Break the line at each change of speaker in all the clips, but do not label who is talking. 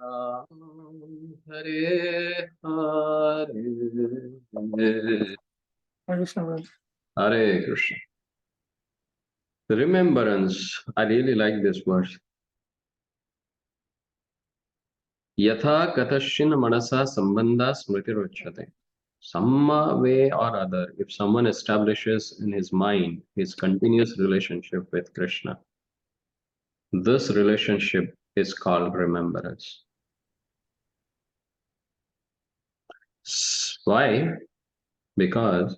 Ram, Hare Hare, Hare Krishna. The remembrance, I really like this verse. Yatha katashin manasa sambandha smritiruchyate. Some way or other, if someone establishes in his mind his continuous relationship with Krishna, this relationship is called remembrance. Why? Because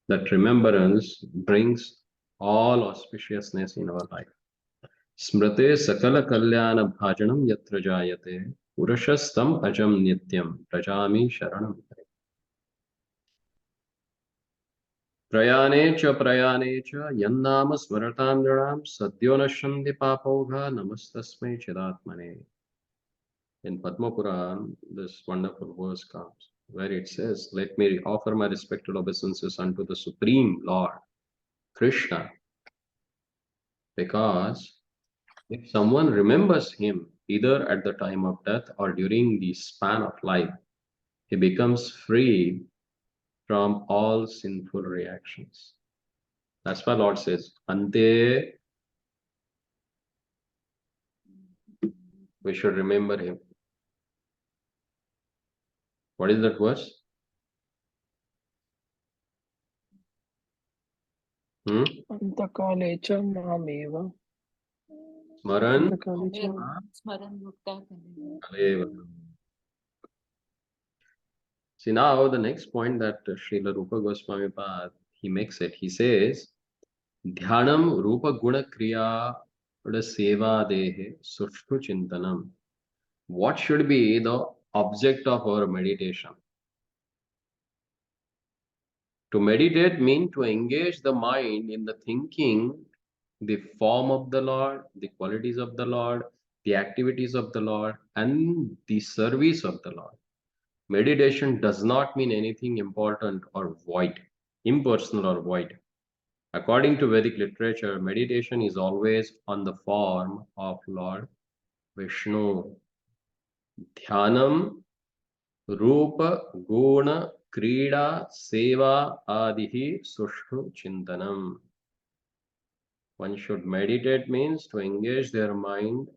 that remembrance brings all auspiciousness in our life. Smrite sakala kalyana bhajanam yatra jayate urashastam ajam nityam prajami sharanam. Prayane cha yannama smaratam jaram sadyo nashanti papogha namastasmai chidatmane. In Padma Puran, this wonderful verse comes where it says, "Let me offer my respected obeisances unto the Supreme Lord, Krishna, because if someone remembers him either at the time of death or during the span of life, he becomes free from all sinful reactions." That's why Lord says, Ante, we should remember him. What is that verse?
Antakale cha mameva.
Smaran
Smaran
See now the next point that Srila Rupa Goswami Pad he makes it. He says, Dhyanam Rupa Guna Kriya Seva Dehe Sushtu Chintanam. What should be the object of our meditation? To meditate means to engage the mind in the thinking, the form of the Lord, the qualities of the Lord, the activities of the Lord, and the service of the Lord. Meditation does not mean anything important or void, impersonal or void. According to Vedic literature, meditation is always on the form of Lord Vishnu. Dhyanam, Rupa, Guna, Krida, Seva, Adihi, Sushtu, Chintanam. One should meditate means to engage their mind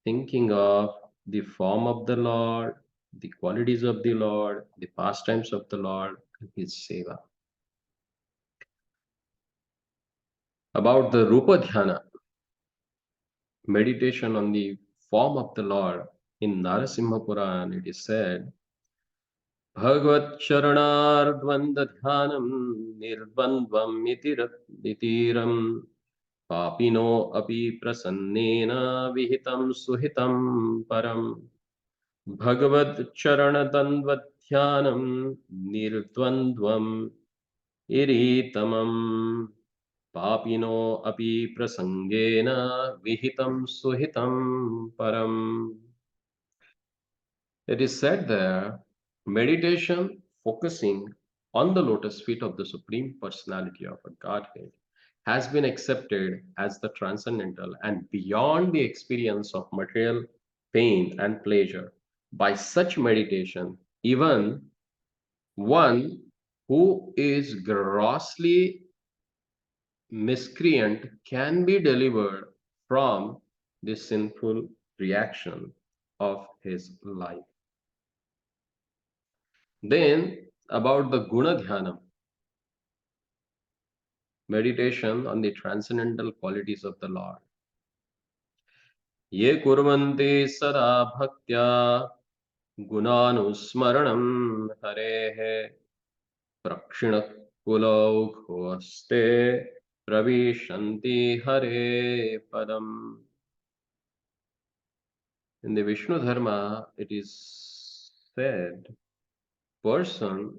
thinking of the form of the Lord, the qualities of the Lord, the pastimes of the Lord, and His Seva. About the Rupa Dhyana, meditation on the form of the Lord, in Narasimha Puran it is said, Bhagavat Charanardvanda Dhyanam Nirbandvam Itiram Papino Api Prasannena Vihitam Suhitam Param Bhagavad Charanadandvadhyanam Nirdvandvam Iritamam Papino Api Prasangena Vihitam Suhitam Param. It is said there, meditation focusing on the lotus feet of the Supreme Personality of a Godhead has been accepted as the transcendental and beyond the experience of material pain and pleasure. By such meditation, even one who is grossly miscreant can be delivered from the sinful reaction of his life. Then, about the Guna Dhyanam, meditation on the transcendental qualities of the Lord. Ye kurvanti sada bhaktya gunanusmaranam harehe prakshinak kulaukhoste pravishanti hare padam. In the Vishnu Dharma, it is said, person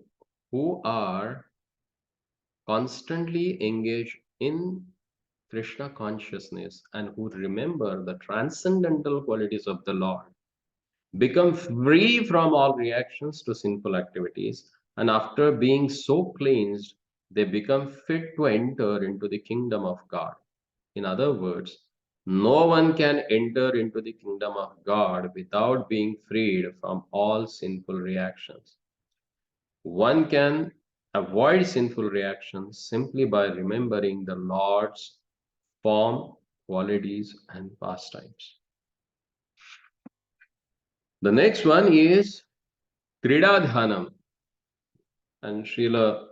who are constantly engaged in Krishna consciousness and who remember the transcendental qualities of the Lord become free from all reactions to sinful activities, and after being so cleansed, they become fit to enter into the kingdom of God. In other words, No one can enter into the kingdom of God without being freed from all sinful reactions. One can avoid sinful reactions simply by remembering the Lord's form, qualities, and pastimes. The next one is Kridadhanam, and Srila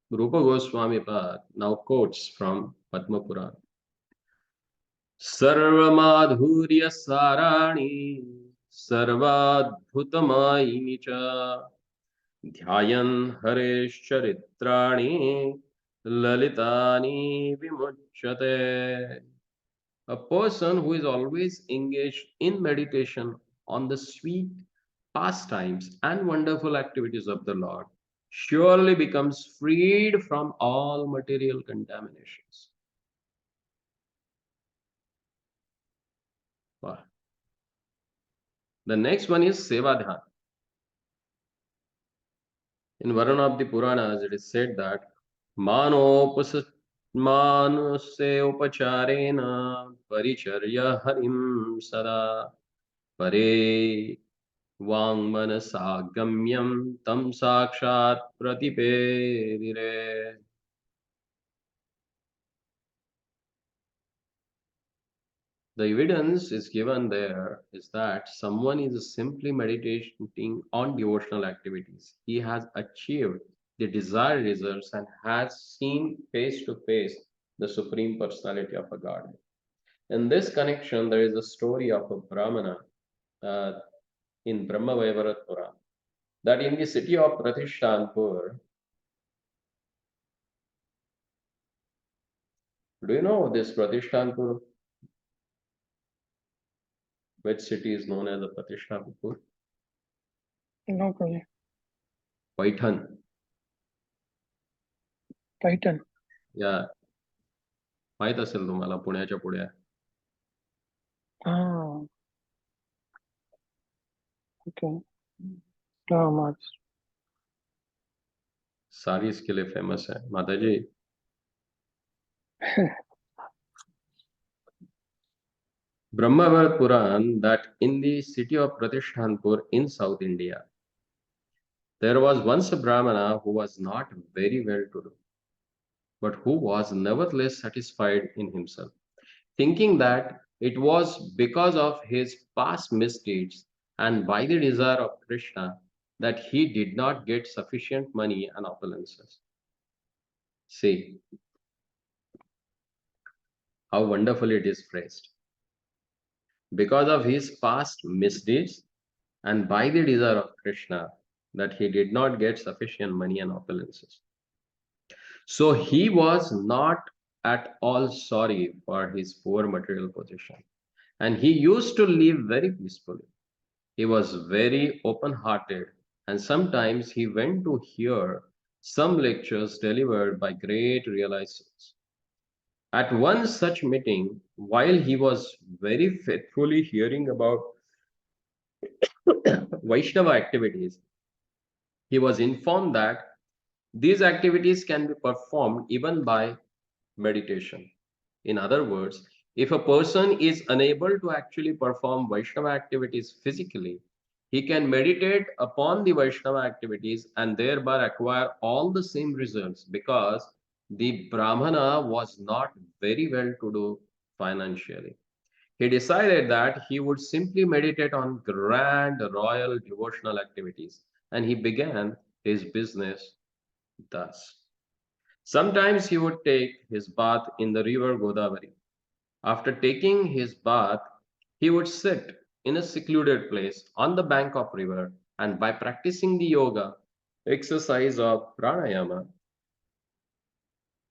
Rupa Goswami Pad now quotes from Padma Purana. Sarvamadhurya sarani sarvadbhutamaini cha dhyayan haresh charitrani lalitani vimuchyate. A person who is always engaged in meditation on the sweet pastimes and wonderful activities of the Lord surely becomes freed from all material contaminations. Wow. The next one is Sevadhan. In one of the Puranas, it is said that Manopus Manuse Upacharena Paricharya Harim Sada Pare Vangmanasa Gamyam Tam Sakshat Pratipedire. The evidence is given there is that someone is simply meditating on devotional activities. He has achieved the desired results and has seen face to face the Supreme Personality of a Godhead. In this connection, there is a story of a Brahmana uh, in Brahma Vaivarat Purana that in the city of Pratishtanpur, do you know this Pratishtanpur? Which city is known as the Pratishtanpur?
No, Prabhuji.
Paithan.
Titan.
या माहित असेल तुम्हाला पुण्याच्या पुढे आहे.
Ah, okay. No, much.
Saris के लिए famous है माताजी. Brahmavar Puran that in the city of Pratishtanpur in South India, there was once a Brahmana who was not very well to do, but who was nevertheless satisfied in himself, thinking that it was because of his past misdeeds and by the desire of Krishna that he did not get sufficient money and opulences. See how wonderfully it is phrased. Because of his past misdeeds and by the desire of Krishna that he did not get sufficient money and opulences. So he was not at all sorry for his poor material position, and he used to live very peacefully. He was very open hearted, and sometimes he went to hear some lectures delivered by great realizers. At one such meeting, while he was very faithfully hearing about Vaishnava activities, he was informed that these activities can be performed even by meditation. In other words, if a person is unable to actually perform Vaishnava activities physically, he can meditate upon the Vaishnava activities and thereby acquire all the same results because the Brahmana was not very well to do financially. He decided that he would simply meditate on grand royal devotional activities and he began his business thus. Sometimes he would take his bath in the river Godavari. After taking his bath, he would sit in a secluded place on the bank of river and by practicing the yoga exercise of pranayama,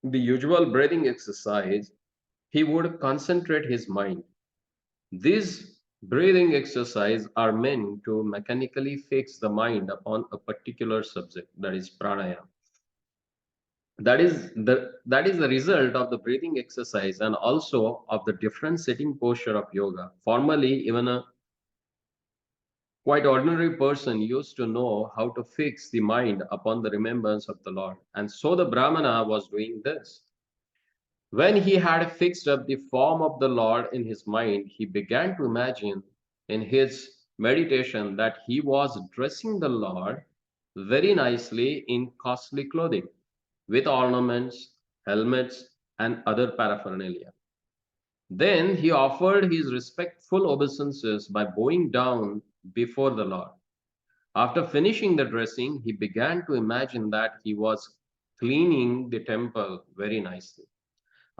the usual breathing exercise, he would concentrate his mind. These breathing exercises are meant to mechanically fix the mind upon a particular subject, that is pranayama. That is the result of the breathing exercise and also of the different sitting posture of yoga. Formerly, even a quite ordinary person used to know how to fix the mind upon the remembrance of the Lord, and so the Brahmana was doing this. When he had fixed up the form of the Lord in his mind, he began to imagine in his meditation that he was dressing the Lord very nicely in costly clothing, with ornaments, helmets, and other paraphernalia. Then he offered his respectful obeisances by bowing down before the Lord. After finishing the dressing, he began to imagine that he was cleaning the temple very nicely.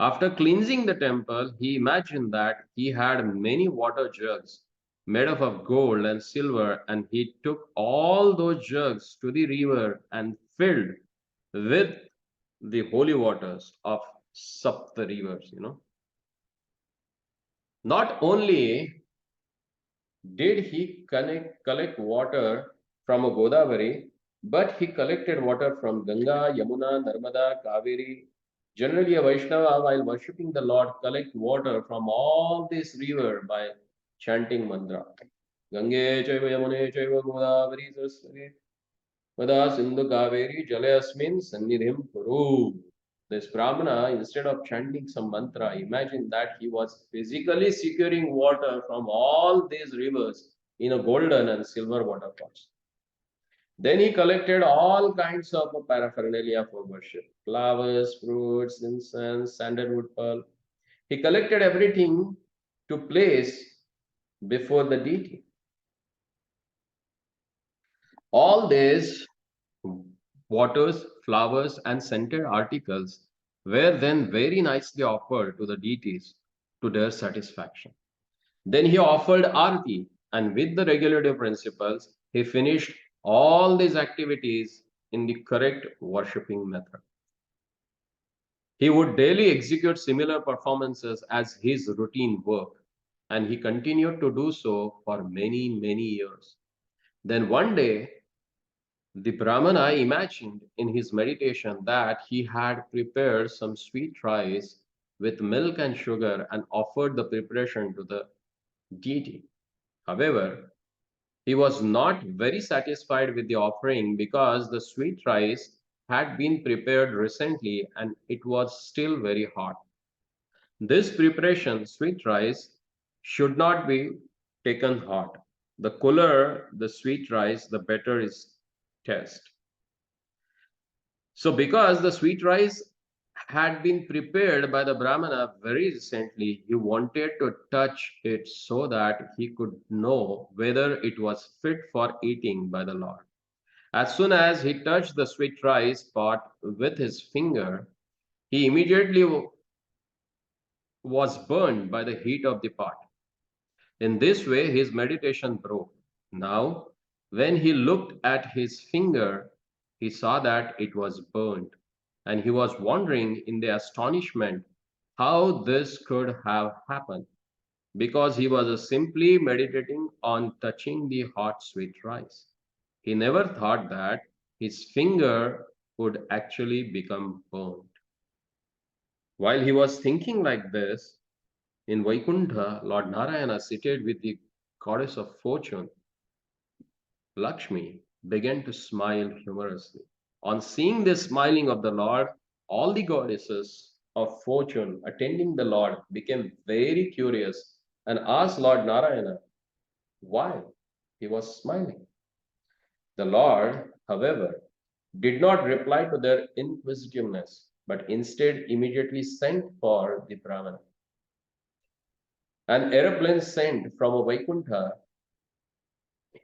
After cleansing the temple, he imagined that he had many water jugs made up of gold and silver, and he took all those jugs to the river and filled with the holy waters of Sapta rivers. Not only did he collect water from a Godavari, but he collected water from Ganga, Yamuna, Narmada, Kaveri. Generally, a Vaishnava, while worshipping the Lord, collect water from all these rivers by chanting mantra. Gange chaiva Yamune chaiva Godavari saraswati Vada Sindhu Kaveri Jalayasmin Sannidhim Kuru. This Brahmana, instead of chanting some mantra, imagine that he was physically securing water from all these rivers in a golden and silver water pots. Then he collected all kinds of paraphernalia for worship: flowers, fruits, incense, sandalwood pearl. He collected everything to place before the deity. All these waters, flowers, and scented articles were then very nicely offered to the deities to their satisfaction. Then he offered arti, and with the regulative principles, he finished all these activities in the correct worshipping method. He would daily execute similar performances as his routine work, and he continued to do so for many, many years. Then one day, the Brahmana imagined in his meditation that he had prepared some sweet rice with milk and sugar and offered the preparation to the deity. However, he was not very satisfied with the offering because the sweet rice had been prepared recently and it was still very hot. This preparation, sweet rice, should not be taken hot. The cooler the sweet rice, the better its taste. So, because the sweet rice had been prepared by the Brahmana very recently, he wanted to touch it so that he could know whether it was fit for eating by the Lord. As soon as he touched the sweet rice pot with his finger, he immediately was burned by the heat of the pot. In this way, his meditation broke. Now, when he looked at his finger, he saw that it was burnt, and he was wondering in the astonishment how this could have happened, because he was simply meditating on touching the hot sweet rice. He never thought that his finger would actually become burnt. While he was thinking like this, in Vaikuntha, Lord Narayana, seated with the goddess of fortune, Lakshmi, began to smile humorously. On seeing this smiling of the Lord, all the goddesses of fortune attending the Lord became very curious and asked Lord Narayana why he was smiling. The Lord, however, did not reply to their inquisitiveness, but instead immediately sent for the Brahmana. An aeroplane sent from Vaikuntha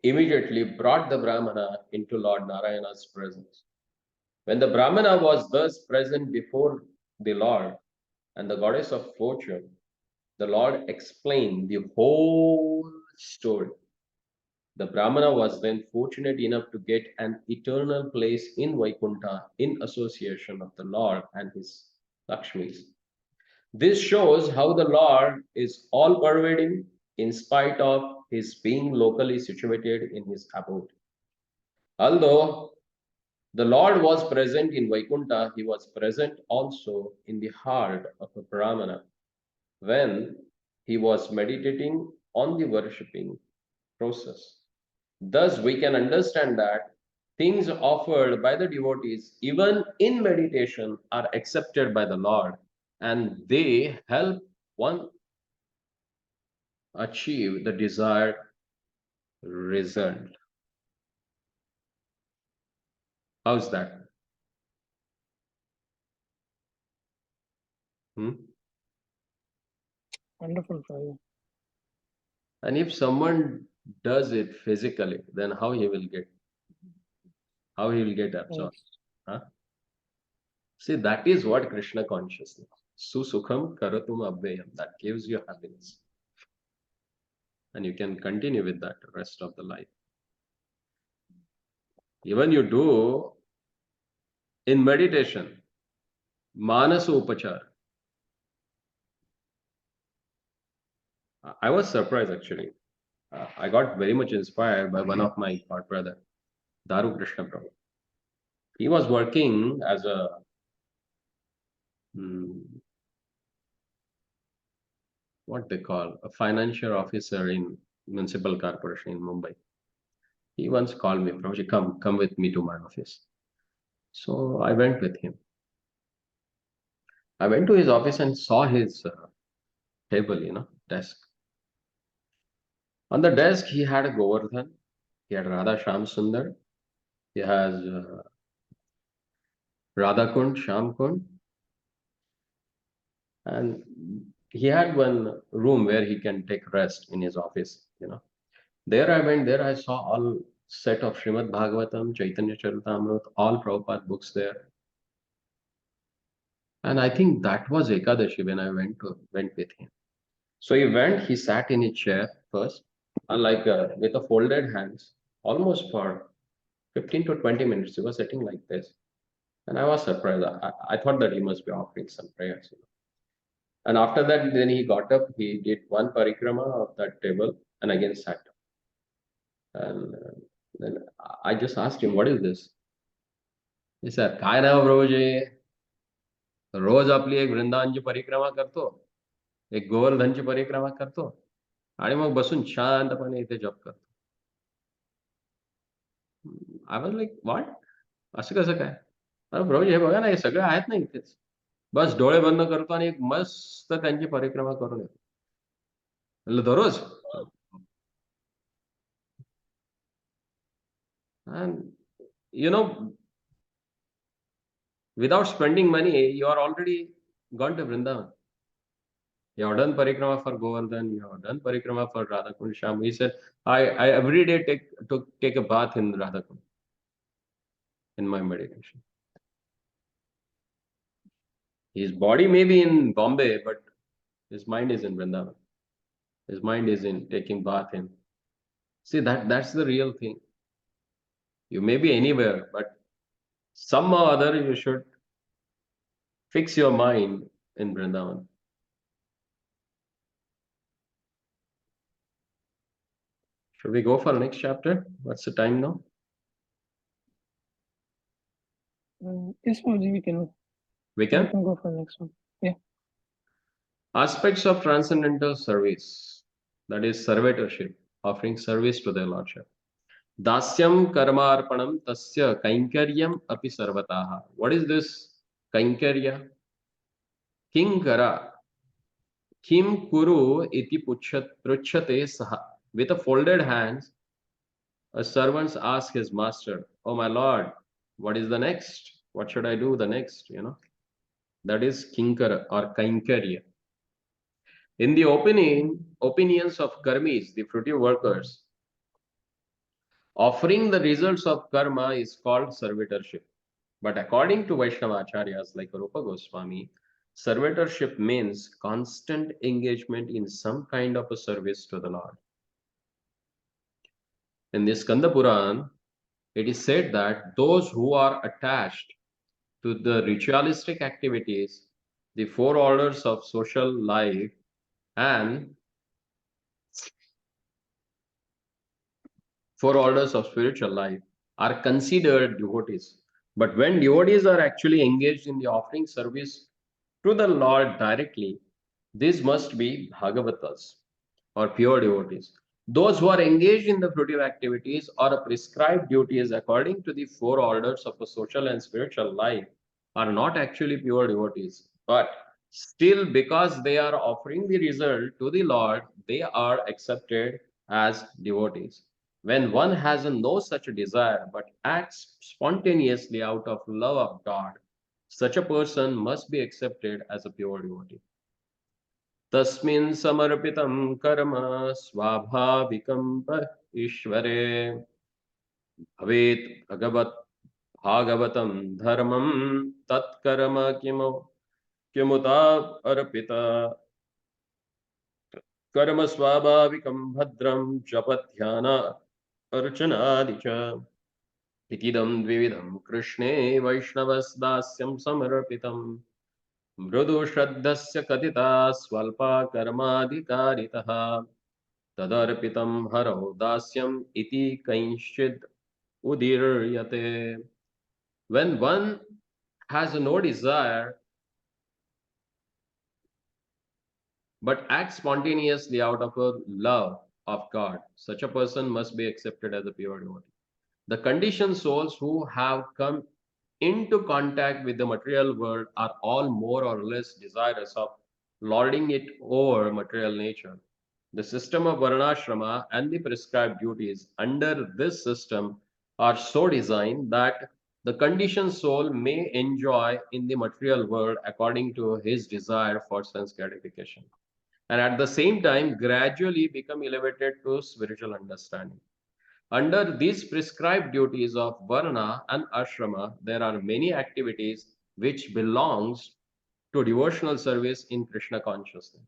immediately brought the Brahmana into Lord Narayana's presence. When the Brahmana was thus present before the Lord and the goddess of fortune, the Lord explained the whole story. The Brahmana was then fortunate enough to get an eternal place in Vaikuntha in association of the Lord and his Lakshmis. This shows how the Lord is all pervading in spite of his being locally situated in his abode. Although the Lord was present in Vaikuntha, he was present also in the heart of a Brahmana when he was meditating on the worshipping process. Thus, we can understand that things offered by the devotees, even in meditation, are accepted by the Lord and they help one achieve the desired result. How's that?
Wonderful, Prabhuji.
And if someone does it physically, then how he will get absorbed?
Yes.
Huh? See, that is what Krishna consciousness. Susukham karatum abhyayam. That gives you happiness. And you can continue with that the rest of the life. Even you do in meditation, manasa upachar. I was surprised actually. I got very much inspired by one of my god brother, Daru Krishna Prabhu. He was working as a what they call a financial officer in municipal corporation in Mumbai. He once called me, Prabhuji, come with me to my office. So I went with him. I went to his office and saw his table, desk. On the desk, he had a Govardhan, he had Radha Sham Sundar, he has Radha Kund, Sham Kund, and he had one room where he can take rest in his office. There I went, there I saw all set of Srimad Bhagavatam, Chaitanya Charitamrita, all Prabhupada books there. And I think that was Ekadashi when I went with him. So he sat in his chair first, and with a folded hands, almost for 15 to 20 minutes, he was sitting like this. And I was surprised. I thought that he must be offering some prayers. And after that, then he got up, he did one parikrama of that table, and again sat down. And then I just asked him, what is this? He said, काय नाव प्रभूजी, रोज आपली एक वृंदावनची परिक्रमा करतो, एक गोवर्धनची परिक्रमा करतो, आणि मग बसून शांतपणे इथे जप करतो. I was like what? असं कसं काय? अरे प्रभूजी हे बघा ना, हे सगळे आहेत ना इथेच. बस डोळे बंद करतो आणि एक मस्त त्यांची परिक्रमा करून येतो. म्हणलं दररोज? And without spending money, you are already gone to Vrindavan. You have done parikrama for Govardhan, you have done parikrama for Radhakund Sham. He said, I every day take a bath in Radhakund in my meditation. His body may be in Bombay, but his mind is in Vrindavan. His mind is in taking bath in. See, that's the real thing. You may be anywhere, but somehow or other you should fix your mind in Vrindavan. Should we go for the next chapter? What's the time now?
Yes, Prabhuji, we can go for the next one. Yeah.
Aspects of transcendental service, that is servitorship, offering service to their lordship. Dasyam karmarpanam tasya kainkaryam api sarvataha. What is this kainkarya? Kinkara. Kim kuru iti pruchate saha. With a folded hands, a servant asks his master, oh my lord, what is the next? What should I do the next? That is kinkara or kainkarya. In the opinions of karmis, the fruitive workers, offering the results of karma is called servitorship. But according to Vaishnava acharyas like Rupa Goswami, servitorship means constant engagement in some kind of a service to the Lord. In this Skanda Puran, it is said that those who are attached to the ritualistic activities, the four orders of social life, and four orders of spiritual life are considered devotees. But when devotees are actually engaged in the offering service to the Lord directly, these must be Bhagavatas or pure devotees. Those who are engaged in the fruitive activities or prescribed duties according to the four orders of a social and spiritual life are not actually pure devotees, but Still, because they are offering the result to the Lord, they are accepted as devotees. When one has no such desire but acts spontaneously out of love of God, such a person must be accepted as a pure devotee. तस्मिन् समर्पितं कर्म स्वाभाविकं ईश्वरे भवेत् भगवत भागवतं धर्मं तत्कर्म किमुता अर्पित कर्म स्वाभाविकं भद्रं जप ध्यान अर्चनादि च इतीदं द्विविधं कृष्णे वैष्णवस्दास्यं समर्पितम् मृदु श्रद्धस्य कथिता स्वल्पा कर्माधिकारितः तदर्पितं हरौ दास्यम् इति कैंश्चिद् उदीर्यते. When one has no desire but acts spontaneously out of a love of God, such a person must be accepted as a pure devotee. The conditioned souls who have come into contact with the material world are all more or less desirous of lording it over material nature. The system of Varnashrama and the prescribed duties under this system are so designed that the conditioned soul may enjoy in the material world according to his desire for sense gratification, and at the same time gradually become elevated to spiritual understanding. Under these prescribed duties of Varna and Ashrama, there are many activities which belongs to devotional service in Krishna consciousness.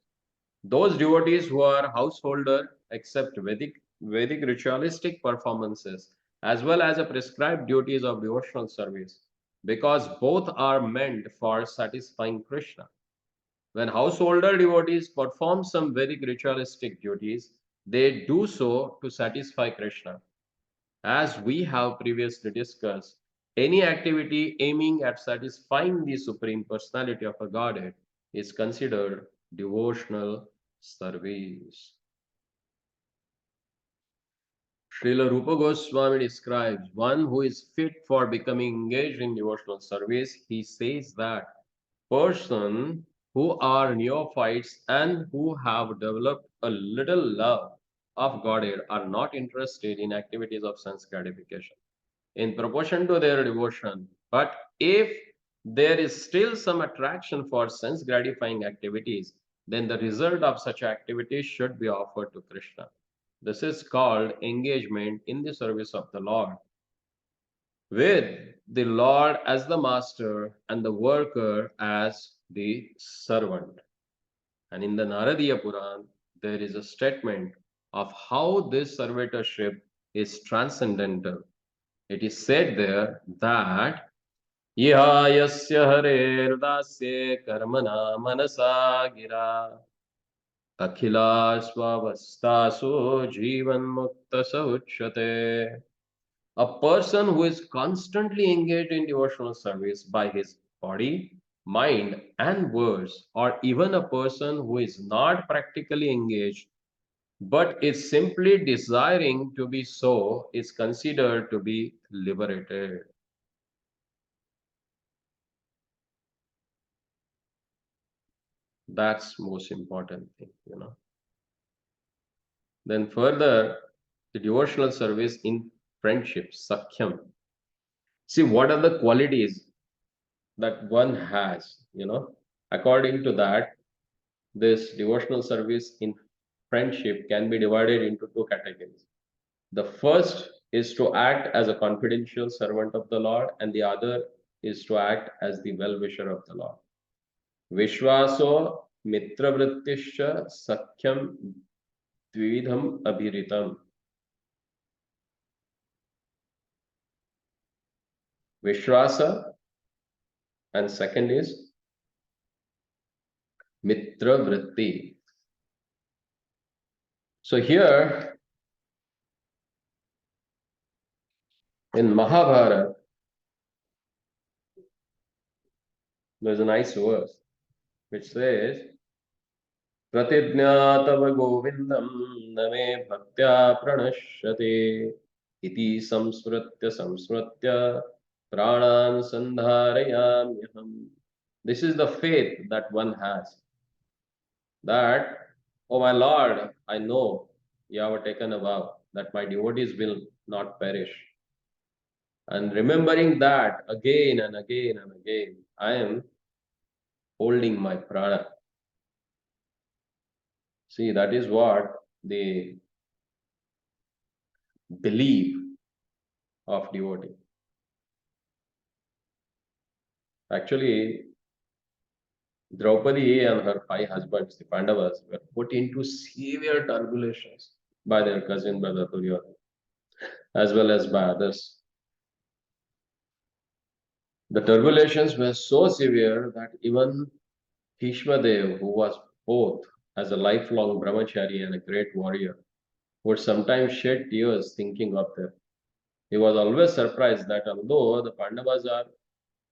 Those devotees who are householder accept Vedic ritualistic performances as well as the prescribed duties of devotional service because both are meant for satisfying Krishna. When householder devotees perform some Vedic ritualistic duties, they do so to satisfy Krishna. As we have previously discussed, any activity aiming at satisfying the Supreme Personality of a Godhead is considered devotional service. Srila Rupa Goswami describes one who is fit for becoming engaged in devotional service. He says that persons who are neophytes and who have developed a little love of Godhead are not interested in activities of sense gratification in proportion to their devotion. But if there is still some attraction for sense gratifying activities, then the result of such activities should be offered to Krishna. This is called engagement in the service of the Lord, with the Lord as the master and the worker as the servant. And in the Naradiya Puran, there is a statement of how this servitorship is transcendental. It is said there that Yasya Harerdasya Karmana Manasa Gira Akhila Swavastasu Jivan Mukta Sauchyate. A person who is constantly engaged in devotional service by his body, mind, and words, or even a person who is not practically engaged but is simply desiring to be so, is considered to be liberated. That's most important thing. Then further, the devotional service in friendship, sakhyam. See, what are the qualities that one has? According to that, this devotional service in friendship can be divided into two categories. The first is to act as a confidential servant of the Lord, and the other is to act as the well-wisher of the Lord. Vishwaso mitravrittischa sakhyam dvidham abhiritam. Vishwasa, and second is mitravritti. So here in Mahabharata, there's a nice verse which says, प्रतिज्ञातव गोविन्दं न मे भक्त्या प्रणश्यते इति संस्मृत्य प्राणान् सन्धारयाम्यहम्. This is the faith that one has. That, oh my Lord, I know you have taken a vow that my devotees will not perish. And remembering that again and again and again, I am holding my prana. See, that is what the belief of devotee. Actually, Draupadi and her 5 husbands, the Pandavas, were put into severe tribulations by their cousin brother Duryodhana, as well as by others. The tribulations were so severe that even Bhishmadev, who was both as a lifelong brahmachari and a great warrior, would sometimes shed tears thinking of them. He was always surprised that although the Pandavas are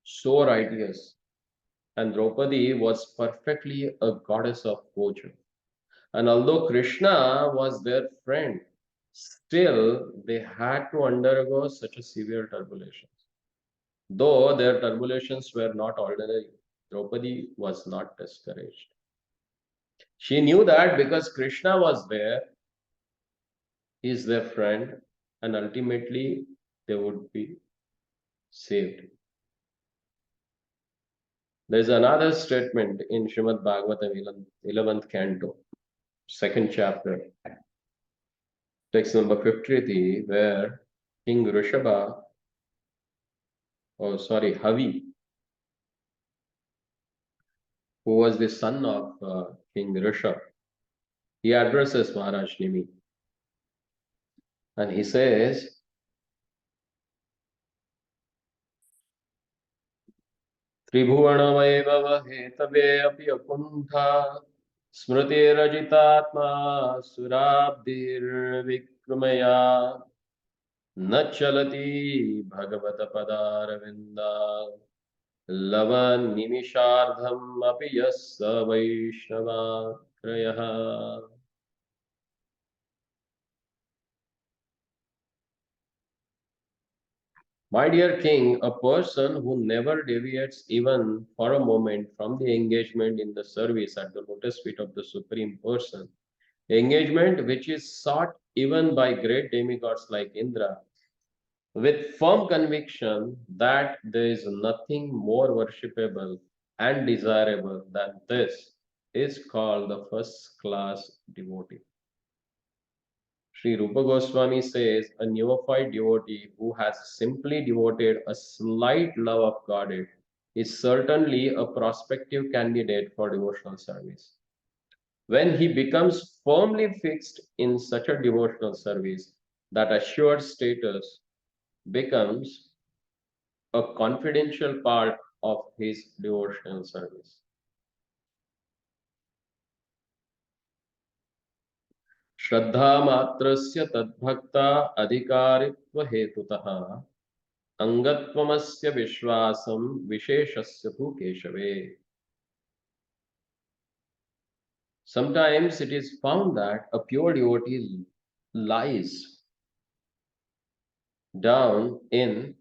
so righteous and Draupadi was perfectly a goddess of fortune, and although Krishna was their friend, still they had to undergo such a severe turbulence. Though their turbulations were not ordinary, Draupadi was not discouraged. She knew that because Krishna was there, he is their friend, and ultimately they would be saved. There is another statement in Srimad Bhagavatam 11th canto, 2nd chapter, text number 53, where King Rishabha, Havi, who was the son of King Rishabh, he addresses Maharaj Nimi. And he says, त्रिभुवनवैभवहेतवे अपि अकुण्ठा स्मृतिरजितात्मा सुराब्धिर्विक्रमया न चलति भगवतपदारविन्दा लवन्निमिषार्धम् अपि यः स वैष्णवाग्रयः. My dear king, a person who never deviates even for a moment from the engagement in the service at the lotus feet of the Supreme Person, engagement which is sought even by great demigods like Indra, with firm conviction that there is nothing more worshipable and desirable than this, is called the first class devotee. Sri Rupa Goswami says a neophyte devotee who has simply devoted a slight love of Godhead is certainly a prospective candidate for devotional service. When he becomes firmly fixed in such a devotional service, that assured status becomes a confidential part of his devotional service. श्रद्धा मात्रस्य तद्भक्ता अधिकारित्व हेतुतः अंगत्वमस्य विश्वासं विशेषस्य तु केशवे. Sometimes it is found that a pure devotee lies down in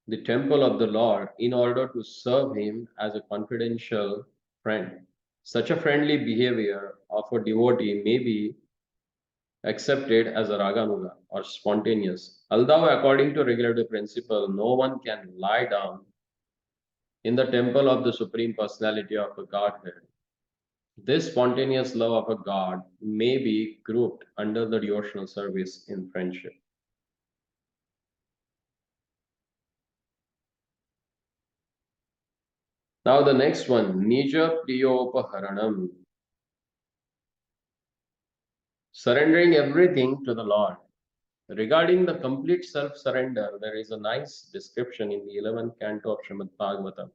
the temple of the Lord in order to serve him as a confidential friend. Such a friendly behavior of a devotee may be accepted as a raganuga or spontaneous. Although according to regulative principle, no one can lie down in the temple of the Supreme Personality of the Godhead, this spontaneous love of a God may be grouped under the devotional service in friendship. Now the next one, Nija Priyopaharanam. Surrendering everything to the Lord. Regarding the complete self-surrender, there is a nice description in the 11th canto of Srimad Bhagavatam,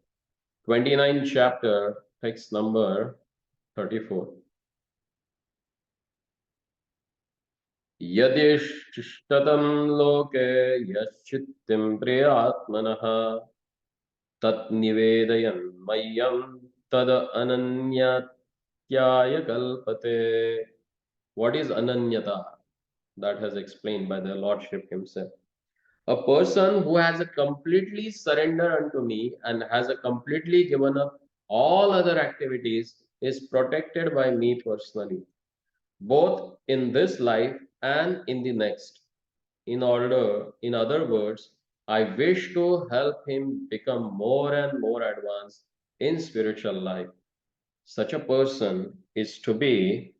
29th chapter, text number 34. Yadishtatam loke yaschittim priyatmanah tat nivedayan mayam tad ananyatyaya kalpate. What is ananyata? That has explained by the Lordship himself. A person who has a completely surrendered unto me and has a completely given up all other activities is protected by me personally, both in this life and in the next. In other words, I wish to help him become more and more advanced in spiritual life. Such a person is to be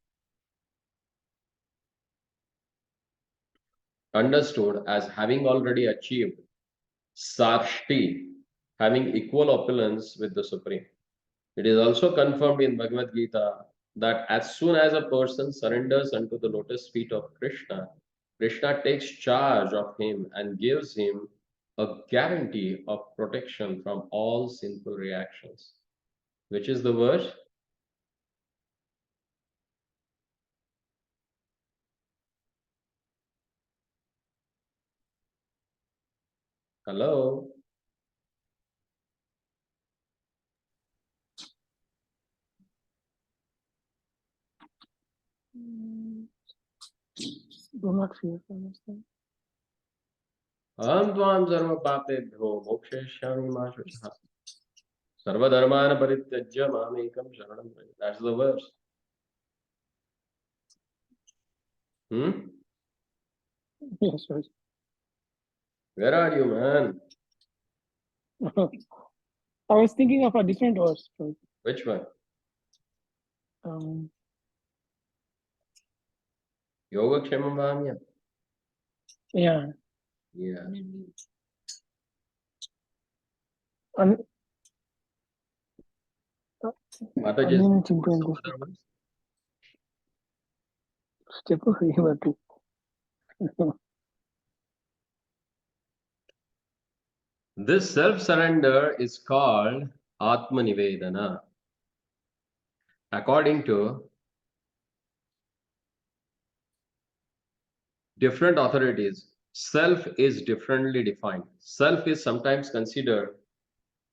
understood as having already achieved Sarshti, having equal opulence with the Supreme. It is also confirmed in Bhagavad Gita that as soon as a person surrenders unto the lotus feet of Krishna, Krishna takes charge of him and gives him a guarantee of protection from all sinful reactions. Which is the verse? Hello?
Do not fear for understand.
Aham tvam sarva papebhyo mokshayashyami ma shuchah. Sarvadharmana parityajya mamekam sharanam vraja. That's the verse. Hmm?
Yes, right.
Where are you, man?
I was thinking of a different verse. Right?
Which one?
Um,
Yogakshemam Vamya.
yeah.
Yeah.
Un-
Mataji is
Anil
what
Chintan
some
Krishna.
other ones?
Step Himati.
This self-surrender is called Atma Nivedana. According to different authorities, self is differently defined. Self is sometimes considered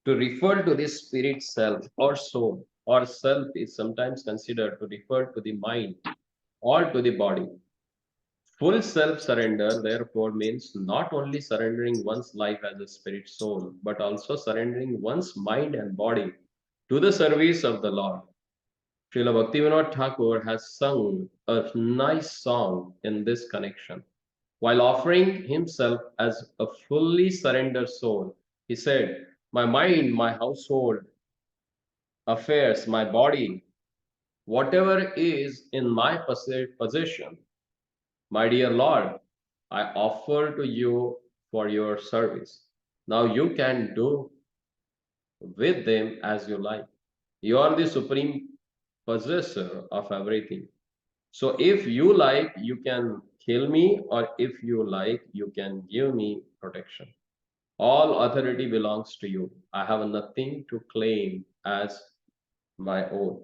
to refer to the spirit self or soul, or self is sometimes considered to refer to the mind or to the body. Full self surrender, therefore, means not only surrendering one's life as a spirit soul, but also surrendering one's mind and body to the service of the Lord. Srila Bhaktivinoda Thakur has sung a nice song in this connection. While offering himself as a fully surrendered soul, he said, my mind, my household, affairs, my body, whatever is in my possession, my dear Lord, I offer to you for your service. Now you can do with them as you like. You are the supreme possessor of everything. So if you like, you can kill me, or if you like, you can give me protection. All authority belongs to you. I have nothing to claim as my own.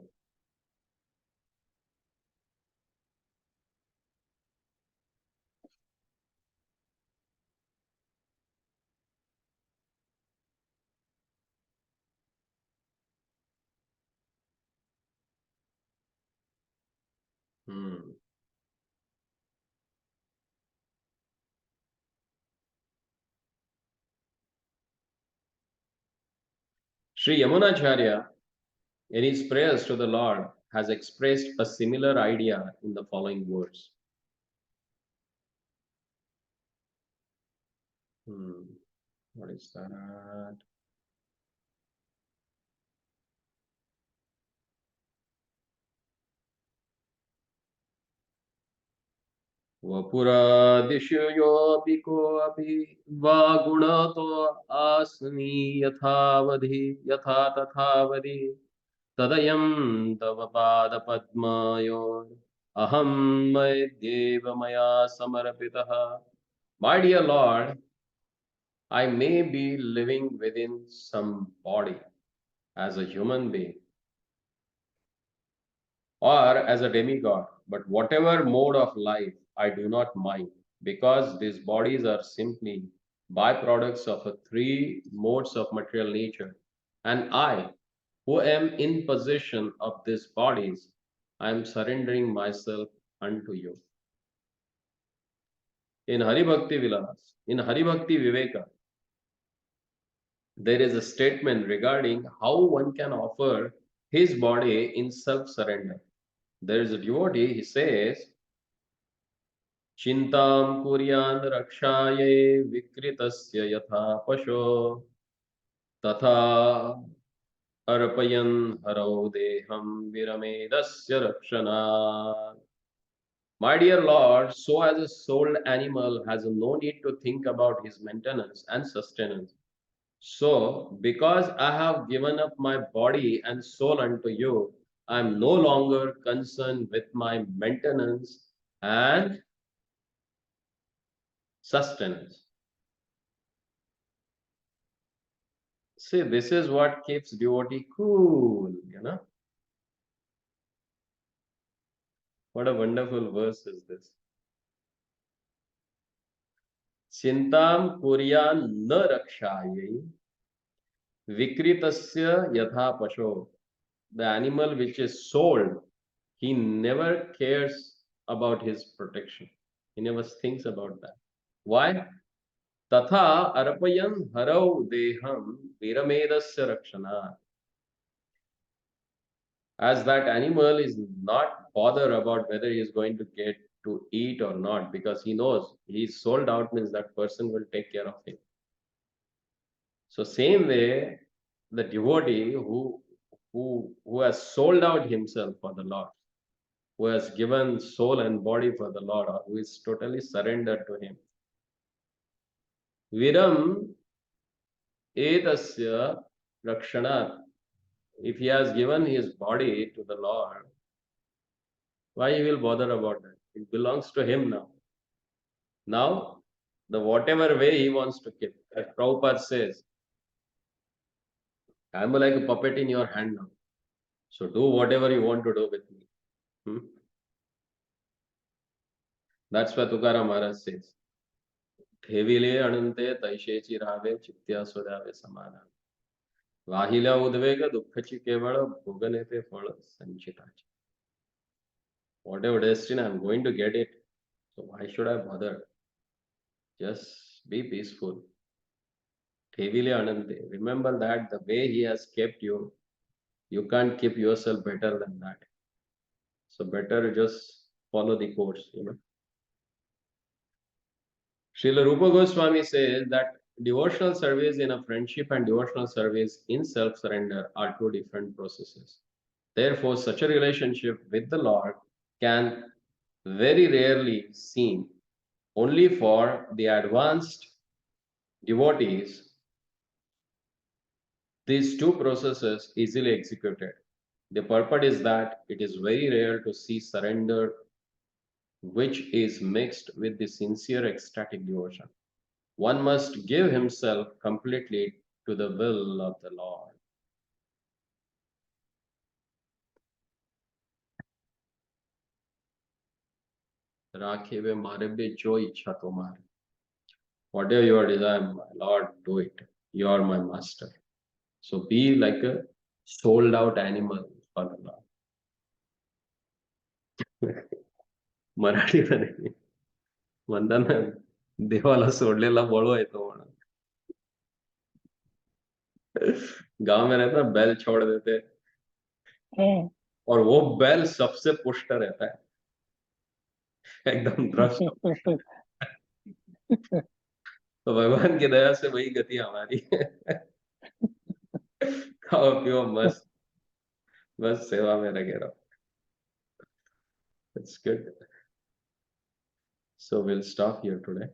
Hmm. Sri Yamunacharya, in his prayers to the Lord, has expressed a similar idea in the following words. What is that? वपुरादिषु योऽपि कोऽपि वा गुणतो आस्मि यथावधि यथा तथावधि तदयं तव पादपद्मयोः अहं मय्येव मया समर्पितः. My dear Lord, I may be living within some body as a human being or as a demigod, but whatever mode of life, I do not mind, because these bodies are simply byproducts of a three modes of material nature. And I, who am in possession of these bodies, I am surrendering myself unto you. In Hari Bhakti Vilas, in Hari Bhakti Viveka, there is a statement regarding how one can offer his body in self-surrender. There is a devotee, he says, Chintam kuryan rakshaye vikritasya yatha pasho tatha arpayan harau deham viramedasya rakshana. My dear Lord, so as a souled animal has no need to think about his maintenance and sustenance. So, because I have given up my body and soul unto you, I am no longer concerned with my maintenance and sustenance. See, this is what keeps devotee cool, you know. What a wonderful verse is this. Chintam kuryan na rakshaye vikritasya yatha pasho. The animal which is sold, he never cares about his protection. He never thinks about that. Why? Tatha arpayan harau deham viramedasya rakshana. As that animal is not bothered about whether he is going to get to eat or not, because he knows he's sold out means that person will take care of him. So same way, the devotee who has sold out himself for the Lord, who has given soul and body for the Lord, or who is totally surrendered to him. Viram etasya rakshanat. If he has given his body to the Lord, why he will bother about that? It belongs to him now. Now, the whatever way he wants to keep. As Prabhupada says, I am like a puppet in your hand now. So do whatever you want to do with me. That's what Tukaram Maharaj says. ठेविले अनंते तैशेची राहावे चित्त्या सुधावे समाना वाहिल्या उद्वेग दुःखची केवळ भोगने ते फळ संचिताचे. Whatever destiny, I'm going to get it. So why should I bother? Just be peaceful. Thevile anante. Remember that the way he has kept you, you can't keep yourself better than that. So better just follow the course, you know. Srila Rupa Goswami says that devotional service in a friendship and devotional service in self-surrender are two different processes. Therefore, such a relationship with the Lord can very rarely seen only for the advanced devotees. These two processes easily executed. The purport is that it is very rare to see surrender which is mixed with the sincere ecstatic devotion. One must give himself completely to the will of the Lord. Rakhive marebe jo ichha tomari. Whatever your desire, my Lord, do it. You are my master. So be like a sold out animal for the Lord. मराठीमध्ये म्हणतात ना देवाला सोडलेला बळू आहे तो म्हणून. गांव में रहता है बैल छोड़ देते और वो बैल सबसे पुष्ट रहता है एकदम भ्रष्ट. तो भगवान की दया से वही गति हमारी. खाओ पियो मस्त बस सेवा में लगे रहो. That's good. So we'll stop here today.